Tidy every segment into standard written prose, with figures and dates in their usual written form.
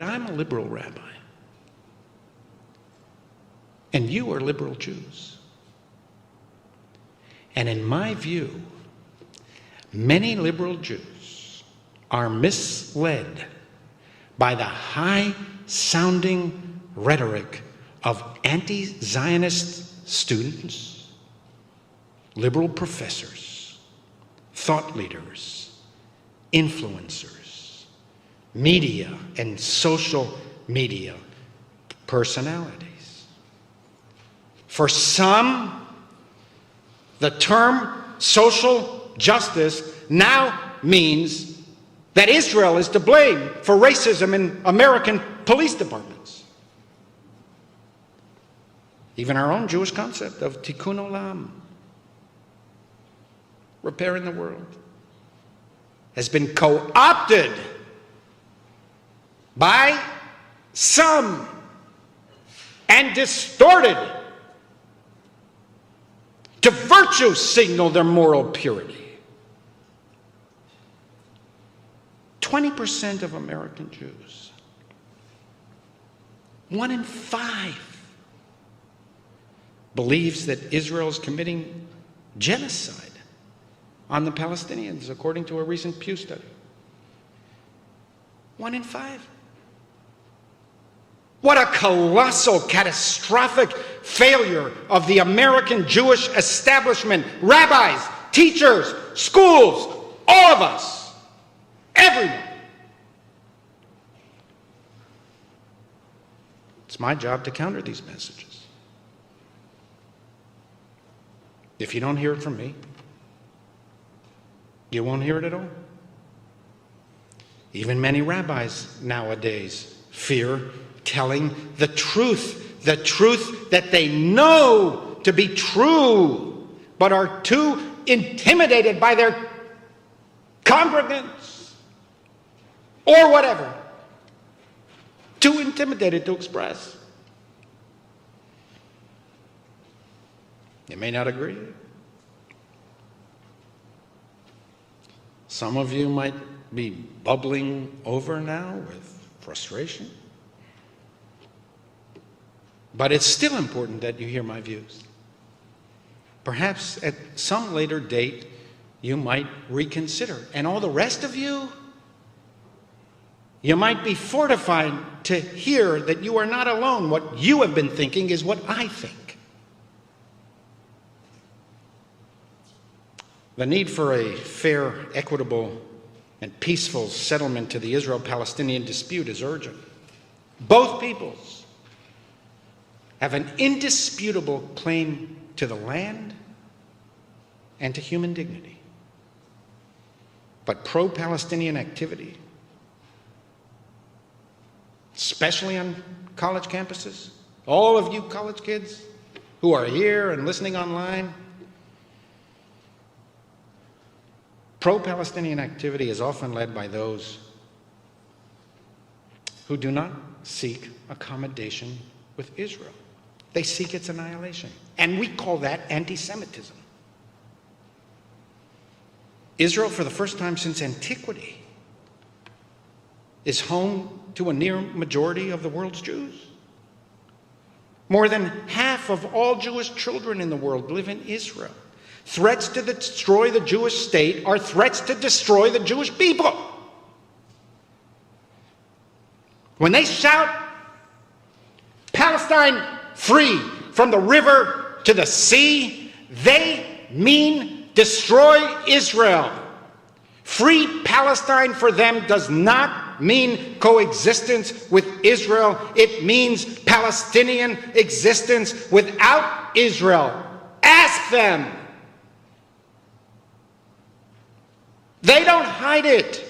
I'm a liberal rabbi, and you are liberal Jews. And in my view, many liberal Jews are misled by the high-sounding rhetoric of anti-Zionist students, liberal professors, thought leaders, influencers, media and social media personalities. For some, the term social justice now means that Israel is to blame for racism in American police departments. Even our own Jewish concept of tikkun olam, repairing the world, has been co-opted by some and distorted to virtue signal their moral purity. 20% of American Jews, 1 in 5, believes that Israel is committing genocide on the Palestinians, according to a recent Pew study. 1 in 5. What a colossal, catastrophic failure of the American Jewish establishment, rabbis, teachers, schools, all of us, everyone. It's my job to counter these messages. If you don't hear it from me, you won't hear it at all. Even many rabbis nowadays fear telling the truth that they know to be true, but are too intimidated by their congregants or whatever, too intimidated to express. You may not agree. Some of you might be bubbling over now with frustration. But it's still important that you hear my views. Perhaps at some later date, you might reconsider. And all the rest of you, you might be fortified to hear that you are not alone. What you have been thinking is what I think. The need for a fair, equitable, and peaceful settlement to the Israel-Palestinian dispute is urgent. Both peoples have an indisputable claim to the land and to human dignity. But pro-Palestinian activity, especially on college campuses, all of you college kids who are here and listening online, pro-Palestinian activity is often led by those who do not seek accommodation with Israel. They seek its annihilation. And we call that anti-Semitism. Israel, for the first time since antiquity, is home to a near majority of the world's Jews. More than half of all Jewish children in the world live in Israel. Threats to destroy the Jewish state are threats to destroy the Jewish people. When they shout, Palestine free from the river to the sea, they mean destroy Israel. Free Palestine for them does not mean coexistence with Israel. It means Palestinian existence without Israel. Ask them. They don't hide it.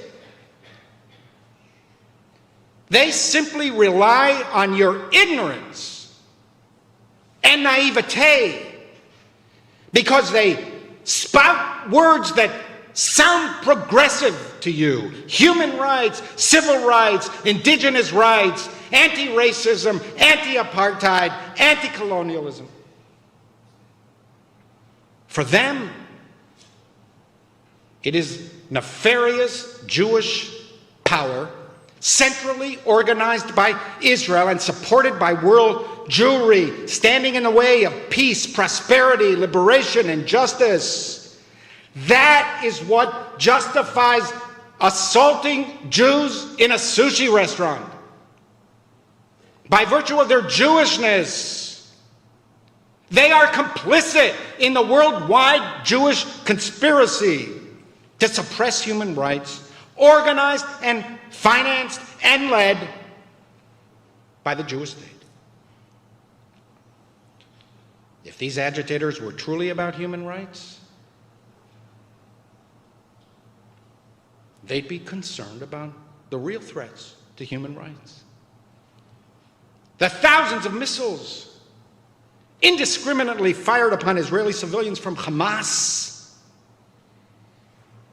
They simply rely on your ignorance and naivete because they spout words that sound progressive to you. Human rights, civil rights, indigenous rights, anti-racism, anti-apartheid, anti-colonialism. For them, it is nefarious Jewish power centrally organized by Israel and supported by world Jewry, standing in the way of peace, prosperity, liberation, and justice. That is what justifies assaulting Jews in a sushi restaurant. By virtue of their Jewishness, they are complicit in the worldwide Jewish conspiracy to suppress human rights, organized and financed and led by the Jewish state. If these agitators were truly about human rights, they'd be concerned about the real threats to human rights. The thousands of missiles indiscriminately fired upon Israeli civilians from Hamas,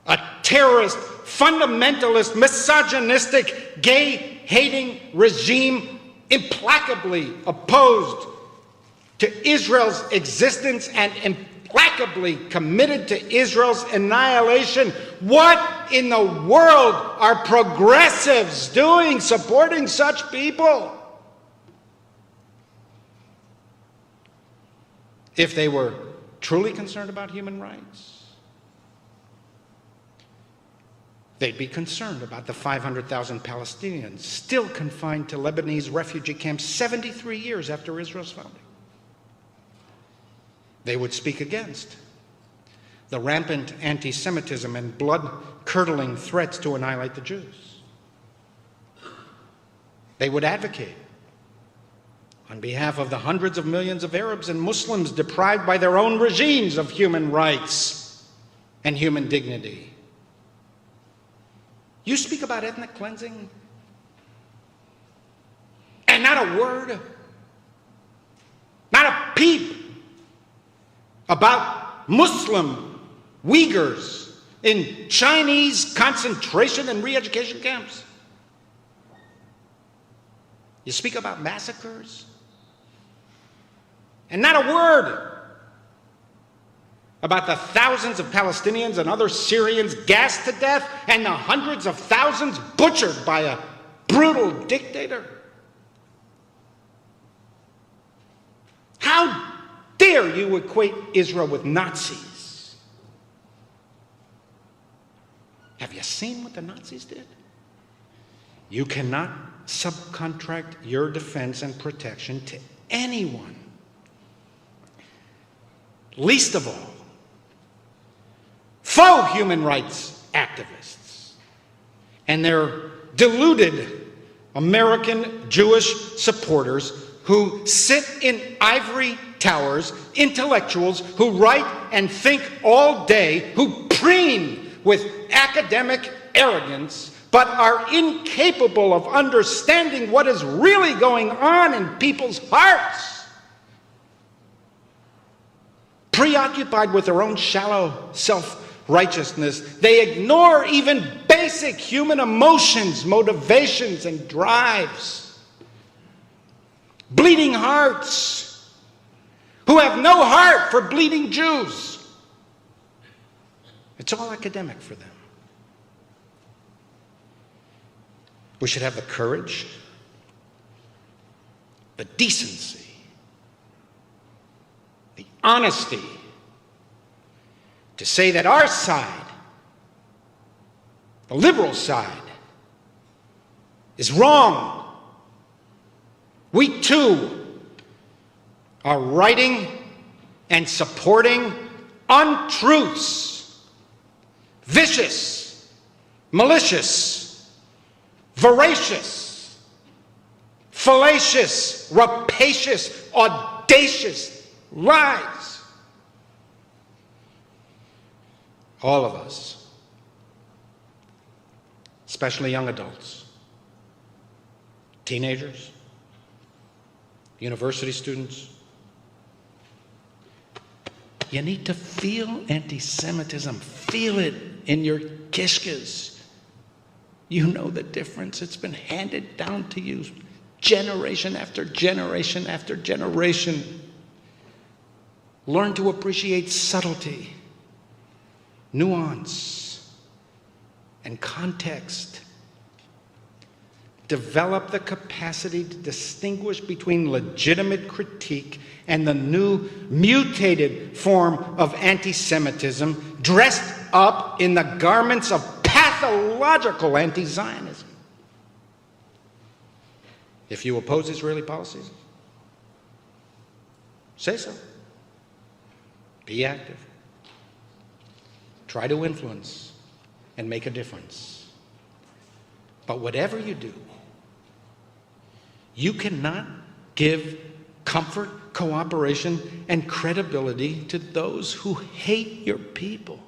a terrorist, fundamentalist, misogynistic, gay-hating regime implacably opposed to Israel's existence and implacably committed to Israel's annihilation. What in the world are progressives doing supporting such people? If they were truly concerned about human rights, they'd be concerned about the 500,000 Palestinians still confined to Lebanese refugee camps 73 years after Israel's founding. They would speak against the rampant anti-Semitism and blood-curdling threats to annihilate the Jews. They would advocate on behalf of the hundreds of millions of Arabs and Muslims deprived by their own regimes of human rights and human dignity. You speak about ethnic cleansing, and not a word, not a peep about Muslim Uyghurs in Chinese concentration and re-education camps. You speak about massacres, and not a word about the thousands of Palestinians and other Syrians gassed to death and the hundreds of thousands butchered by a brutal dictator. How dare you equate Israel with Nazis? Have you seen what the Nazis did? You cannot subcontract your defense and protection to anyone, least of all faux human rights activists and their deluded American Jewish supporters who sit in ivory towers, intellectuals who write and think all day, who preen with academic arrogance, but are incapable of understanding what is really going on in people's hearts. Preoccupied with their own shallow self-righteousness, they ignore even basic human emotions, motivations, and drives. Bleeding hearts who have no heart for bleeding Jews. It's all academic for them. We should have the courage, the decency, the honesty to say that our side, the liberal side, is wrong. We too are writing and supporting untruths, vicious, malicious, voracious, fallacious, rapacious, audacious lies. All of us, especially young adults, teenagers, university students, you need to feel anti-Semitism. Feel it in your kishkas. You know the difference. It's been handed down to you generation after generation after generation. Learn to appreciate subtlety, nuance, and context. develop the capacity to distinguish between legitimate critique and the new mutated form of anti-Semitism dressed up in the garments of pathological anti-Zionism. If you oppose Israeli policies, say so. Be active. Try to influence and make a difference. But whatever you do, you cannot give comfort, cooperation, and credibility to those who hate your people.